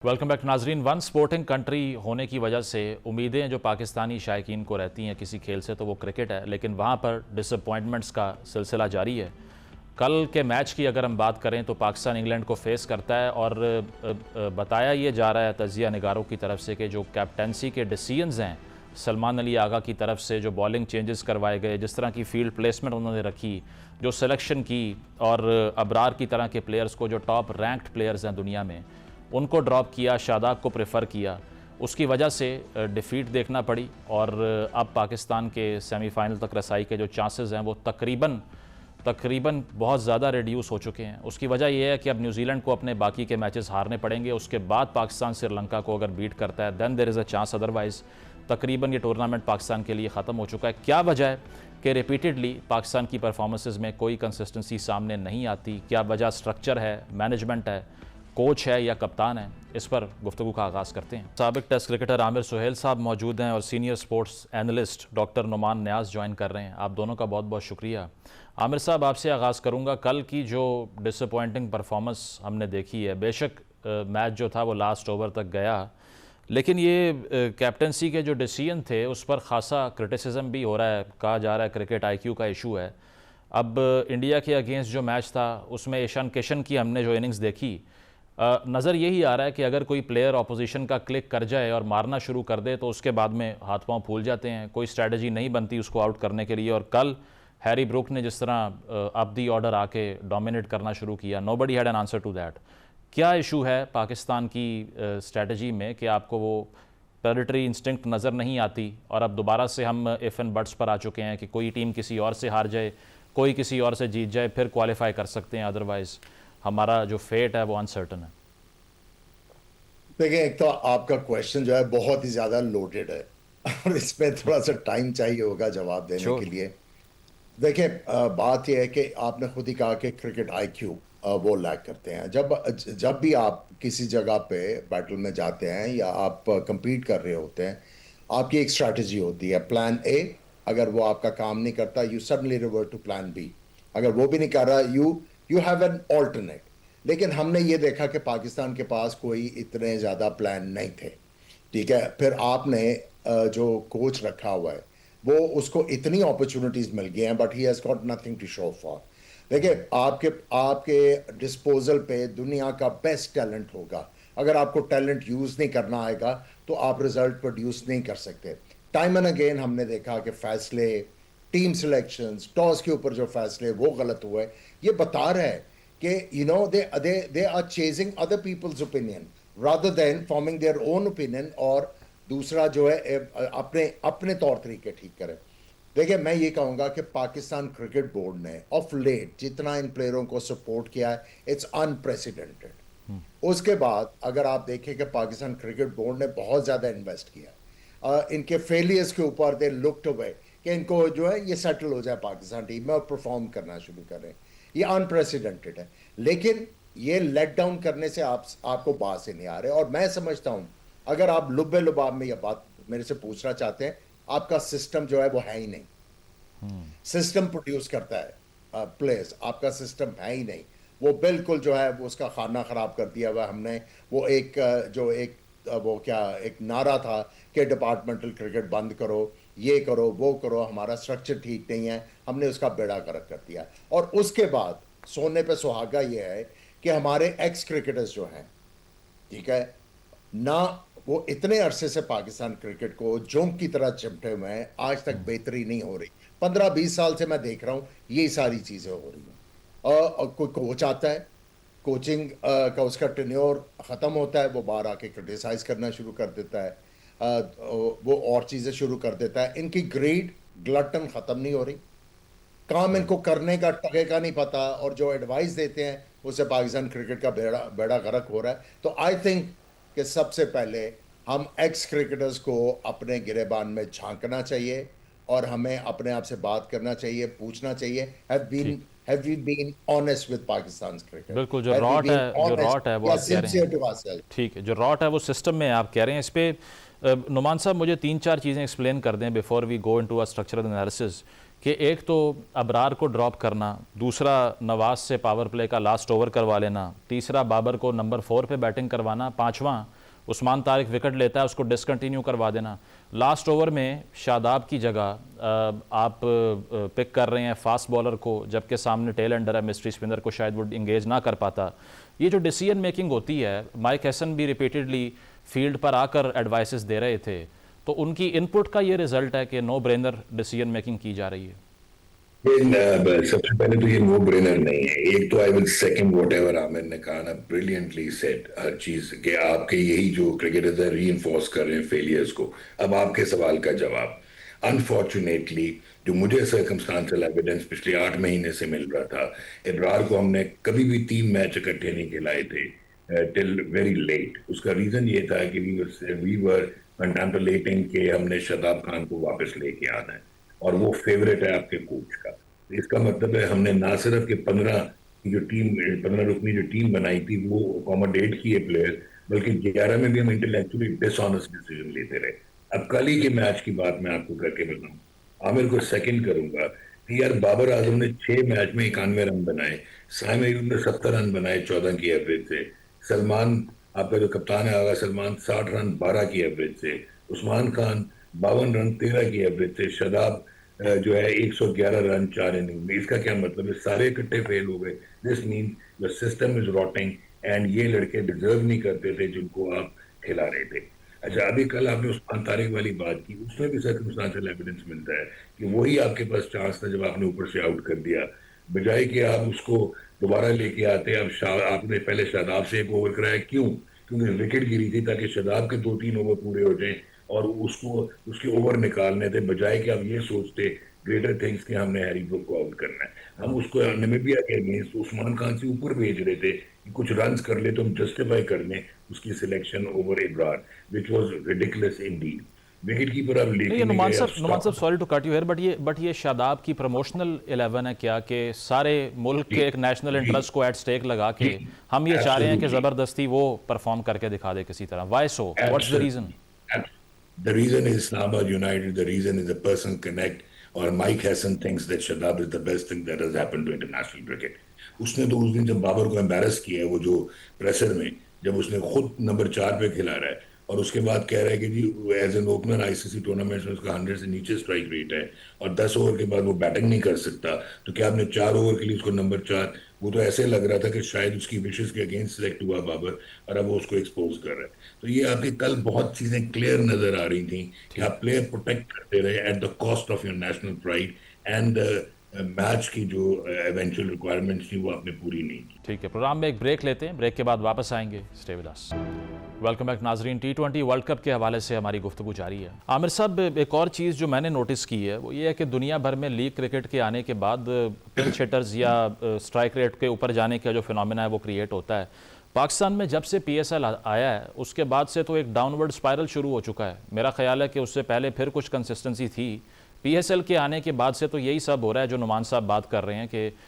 Welcome back नाजरीन। One sporting country होने की वजह से उम्मीदें जो पाकिस्तानी शायकीन को रहती हैं किसी खेल से तो वो क्रिकेट है, लेकिन वहाँ पर डिसअपॉइंटमेंट्स का सिलसिला जारी है। कल के मैच की अगर हम बात करें तो पाकिस्तान इंग्लैंड को फेस करता है और बताया ये जा रहा है तजिया निगारों की तरफ से कि जो कैप्टनसी के डिसीजंस हैं सलमान अली आगा की तरफ से, जो बॉलिंग चेंजेस करवाए गए, जिस तरह की फील्ड प्लेसमेंट उन्होंने रखी, जो सिलेक्शन की, और अबरार की तरह के प्लेयर्स को जो टॉप रैंक्ड प्लेयर्स हैं दुनिया में उनको ड्रॉप किया, शादाब को प्रेफर किया, उसकी वजह से डिफ़ीट देखना पड़ी। और अब पाकिस्तान के सेमीफाइनल तक रसाई के जो चांसेस हैं वो तकरीबन बहुत ज़्यादा रिड्यूस हो चुके हैं। उसकी वजह यह है कि अब न्यूजीलैंड को अपने बाकी के मैचेस हारने पड़ेंगे। उसके बाद पाकिस्तान श्रीलंका को अगर बीट करता है then there is a chance, otherwise तकरीबन ये टूर्नामेंट पाकिस्तान के लिए ख़त्म हो चुका है। क्या वजह है कि रिपीटेडली पाकिस्तान की परफॉर्मेंसेस में कोई कंसिस्टेंसी सामने नहीं आती? क्या वजह स्ट्रक्चर है, मैनेजमेंट है, कोच है या कप्तान है? इस पर गुफ्तगू का आगाज़ करते हैं। साबिक टेस्ट क्रिकेटर आमिर सुहेल साहब मौजूद हैं और senior sports analyst doctor Numan Niaz join कर रहे हैं। आप दोनों का बहुत बहुत शुक्रिया। आमिर साहब, आपसे आगाज़ करूंगा। कल की जो डिसअपॉइंटिंग परफॉर्मेंस हमने देखी है, बेशक मैच जो था वो लास्ट ओवर तक गया, लेकिन ये कैप्टनसी के जो डिसीजन थे उस पर ख़ासा क्रिटिसिज्म भी हो रहा है। कहा जा रहा है क्रिकेट IQ का इशू है। अब इंडिया के अगेंस्ट जो मैच था उसमें ईशान किशन की हमने जो इनिंग्स देखी, नज़र यही आ रहा है कि अगर कोई प्लेयर ऑपोजिशन का क्लिक कर जाए और मारना शुरू कर दे तो उसके बाद में हाथ पांव फूल जाते हैं, कोई स्ट्रैटेजी नहीं बनती उसको आउट करने के लिए। और कल हैरी ब्रूक ने जिस तरह अप दी ऑर्डर आके डोमिनेट करना शुरू किया, nobody had an answer to that. क्या इशू है पाकिस्तान की स्ट्रैटेजी में कि आपको वो प्रेडेटरी इंस्टिंक्ट नज़र नहीं आती और अब दोबारा से हम इफ़ एंड बट्स पर आ चुके हैं कि कोई टीम किसी और से हार जाए, कोई किसी और से जीत जाए, फिर क्वालिफाई कर सकते हैं, अदरवाइज़ हमारा जो फेट है वो अनसर्टन है? देखिए, एक तो आपका क्वेश्चन जो है बहुत ही ज्यादा लोडेड है और इसमें थोड़ा सा टाइम चाहिए होगा जवाब देने के लिए। देखिए, बात यह है कि आपने खुद ही कहा कि क्रिकेट IQ वो लैक करते हैं। जब भी आप किसी जगह पे बैटल में जाते हैं या आप compete कर रहे होते हैं, आपकी एक स्ट्रैटेजी होती है, प्लान A। अगर वो आपका काम नहीं करता, you suddenly revert to plan B। अगर वो भी नहीं कर रहा, यू हैव एन ऑल्टरनेट। लेकिन हमने ये देखा कि पाकिस्तान के पास कोई इतने ज्यादा प्लान नहीं थे। ठीक है, फिर आपने जो कोच रखा हुआ है वो उसको इतनी अपॉर्चुनिटीज मिल गई हैं, but he has got nothing to show for. देखिए, आपके आपके डिस्पोजल पे दुनिया का बेस्ट टैलेंट होगा, अगर आपको टैलेंट यूज नहीं करना आएगा तो आप रिजल्ट प्रोड्यूस नहीं कर सकते। टाइम एंड अगेन हमने देखा कि फैसले, टीम सिलेक्शंस, टॉस के ऊपर जो फैसले वो गलत हुए। ये बता रहा है कि they are chasing other people's opinion rather than forming their own opinion, और दूसरा जो है अपने अपने तौर तरीके ठीक करें। देखिए, मैं ये कहूंगा कि पाकिस्तान क्रिकेट बोर्ड ने ऑफ लेट जितना इन प्लेयरों को सपोर्ट किया है, इट्स अनप्रेसिडेंटेड। उसके बाद अगर आप देखें कि पाकिस्तान क्रिकेट बोर्ड ने बहुत ज्यादा इन्वेस्ट किया इनके फेलियर्स के ऊपर, दे लुक्ड अवे कि इनको जो है ये सेटल हो जाए पाकिस्तान टीम में और परफॉर्म करना शुरू करें। ये अनप्रेसिडेंटेड है, लेकिन ये लेट डाउन करने से आपको बात से नहीं आ रहे। और मैं समझता हूं, अगर आप लुब्बे लुबाब में यह बात मेरे से पूछना चाहते हैं, आपका सिस्टम जो है वो है ही नहीं। सिस्टम प्रोड्यूस करता है प्लेयर्स, आपका सिस्टम है ही नहीं। वो बिल्कुल जो है वो उसका खाना खराब कर दिया हुआ हमने। वो एक नारा था कि डिपार्टमेंटल क्रिकेट बंद करो, ये करो, वो करो, हमारा स्ट्रक्चर ठीक नहीं है, हमने उसका बेड़ा गर्क कर दिया। और उसके बाद सोने पे सुहागा ये है कि हमारे एक्स क्रिकेटर्स जो हैं, ठीक है ना, वो इतने अरसे से पाकिस्तान क्रिकेट को जोंक की तरह चिमटे हुए हैं, आज तक बेहतरी नहीं हो रही। 15-20 साल से मैं देख रहा हूं ये सारी चीजें हो रही हैं। कोई कोच आता है, कोचिंग का उसका टेन्योर खत्म होता है, वो बाहर आके क्रिटिसाइज करना शुरू कर देता है, वो और चीजें शुरू कर देता है। इनकी ग्रीड, ग्लटन खत्म नहीं हो रही, काम इनको करने का टके का नहीं पता, और जो एडवाइस देते हैं उससे पाकिस्तान क्रिकेट का बेड़ा गर्क हो रहा है। तो आई थिंक कि सबसे पहले हम एक्स क्रिकेटर्स को अपने गिरेबान में झांकना चाहिए और हमें अपने आप से बात करना चाहिए, पूछना चाहिए, have we been honest with Pakistan's cricket? बिल्कुल, जो रॉट है वो आप कह रहे हैं, ठीक है, जो रॉट है वो सिस्टम में आप कह रहे हैं। इस पे नुमान साहब मुझे 3-4 चीज़ें एक्सप्लेन कर दें before we go into a structural analysis कि एक तो अबरार को ड्रॉप करना, दूसरा नवाज से पावर प्ले का लास्ट ओवर करवा लेना, तीसरा बाबर को नंबर 4 पे बैटिंग करवाना, पांचवा उस्मान तारिक विकेट लेता है उसको डिसकंटिन्यू करवा देना। लास्ट ओवर में शादाब की जगह आप पिक कर रहे हैं फास्ट बॉलर को, जबकि सामने टेल एंडर है, मिस्ट्री स्पिनर को शायद वो इंगेज ना कर पाता। ये जो डिसीजन मेकिंग होती है, माइक हैसन भी रिपीटेडली फील्ड पर आकर एडवाइसेस दे रहे थे, तो उनकी इनपुट का ये रिजल्ट है कि नो ब्रेनर डिसीजन मेकिंग की जा रही है। सबसे पहले तो ये नो ब्रेनर नहीं है। एक तो I will second whatever Aamir ने कहा ना, ब्रिलियंटली सेड हर चीज के आपके यही जो क्रिकेटर्स है रीइंफोर्स कर रहे हैं फेलियर्स को। अब आपके सवाल का जवाब, अनफॉर्चुनेटली जो मुझे सर्कमस्टांशियल एविडेंस पिछले 8 महीने से मिल रहा था, इब्रार को हमने कभी भी 3 मैच इकट्ठे नहीं खिलाए थे टिल वेरी लेट। उसका रीजन ये था कि वी वर कंटेम्पलेटिंग कि हमने शादाब खान को वापस लेके आना है और वो फेवरेट है आपके कोच का। इसका मतलब है हमने ना सिर्फ के 15 रुकनी जो टीम बनाई थी वो अकोमोडेट किए प्लेयर, बल्कि 11 में भी हम इंटेलेक्चुअली डिसऑनेस्ट डिसीजन लेते रहे। अब कल ही के मैच की बात मैं आपको करके बताऊं, आमिर को सेकंड करूंगा कि यार बाबर आजम ने 6 मैच में 91 रन बनाए, साइम अयूब ने 70 रन बनाए 14 की एवरेज से, सलमान आपका जो कप्तान है आगा सलमान 60 रन 12 की एवरेज से, उस्मान खान 52 रन 13 की एवरेज से, शादाब जो है 111 रन 4 इनिंग में। इसका क्या मतलब है, सारे इकट्ठे फेल हो गए। This mean the system is rotting and ये लड़के डिजर्व नहीं करते थे जिनको आप खिला रहे थे। अच्छा, अभी कल आपने उस्मान तारिक वाली बात की, उसमें भी सर्कमस्टांशियल एविडेंस मिलता है कि वही आपके पास चांस था जब आपने ऊपर से आउट कर दिया, बजाय कि आप उसको दोबारा लेके आते। अब आपने पहले शादाब से एक ओवर कराया, क्यों? क्योंकि विकेट गिरी थी ताकि शादाब के 2-3 ओवर पूरे हो जाएं और उसको उसके ओवर निकालने थे, बजाय कि आप ये सोचते ग्रेटर थिंग्स कि हमने हैरी ब्रूक को आउट करना है। हम उसको नामीबिया के अगेंस्ट उस्मान खान से ऊपर भेज रहे थे कि कुछ रन्स कर ले तो हम जस्टिफाई कर लें उसकी selection over Ibrar, which was ridiculous indeed. Wicket keeper अब लेके नुमान साहब sorry to cut you here, but ये शादाब की प्रमोशनल 11 है क्या कि सारे मुल्क के एक नेशनल इंटरेस्ट को एट स्टेक लगा के हम ये चाह रहे हैं कि जबरदस्ती वो परफॉर्म करके दिखा दे किसी तरह? Why so? What's the reason? The reason is Islamabad United, the reason is the person connect, और Mike Hassan thinks that Shadab is the best thing that has happened to international cricket. उसने तो उस दिन जब बाबर को embarrass किया है वो जो प्रेशर में, जब उसने खुद नंबर 4 पे खिला रहा है और उसके बाद कह रहा है कि जी as an opener ICC tournament में उसका 100 से नीचे स्ट्राइक रेट है और 10 ओवर के बाद वो बैटिंग नहीं कर सकता, तो क्या आपने 4 ओवर के लिए उसको नंबर 4? वो तो ऐसे लग रहा था कि शायद उसकी विशेष के अगेंस्ट सिलेक्ट हुआ बाबर और अब वो उसको एक्सपोज कर रहा है। तो ये आपकी कल बहुत चीजें क्लियर नजर आ रही थी कि आप प्लेयर प्रोटेक्ट करते रहे at the cost of your national pride and match की जो एवेंचुअल रिक्वायरमेंट्स थी वो आपने पूरी नहीं की। ठीक है, प्रोग्राम में एक ब्रेक लेते हैं, ब्रेक के बाद वापस आएंगे। Stay with us. Welcome back नाजरीन। T20 वर्ल्ड कप के हवाले से हमारी गुफ्तगू जारी है। आमिर साहब, एक और चीज़ जो मैंने नोटिस की है वो ये है कि दुनिया भर में लीग क्रिकेट के आने के बाद पिंच हिटर्स या स्ट्राइक रेट के ऊपर जाने का जो फिनोमेना है वो क्रिएट होता है। पाकिस्तान में जब से PSL आया है उसके बाद से तो एक डाउनवर्ड स्पाइरल शुरू हो चुका है। मेरा ख्याल है कि उससे पहले फिर कुछ कंसिस्टेंसी थी, PSL के आने के बाद से तो यही सब हो रहा है जो नुमान साहब बात कर रहे हैं कि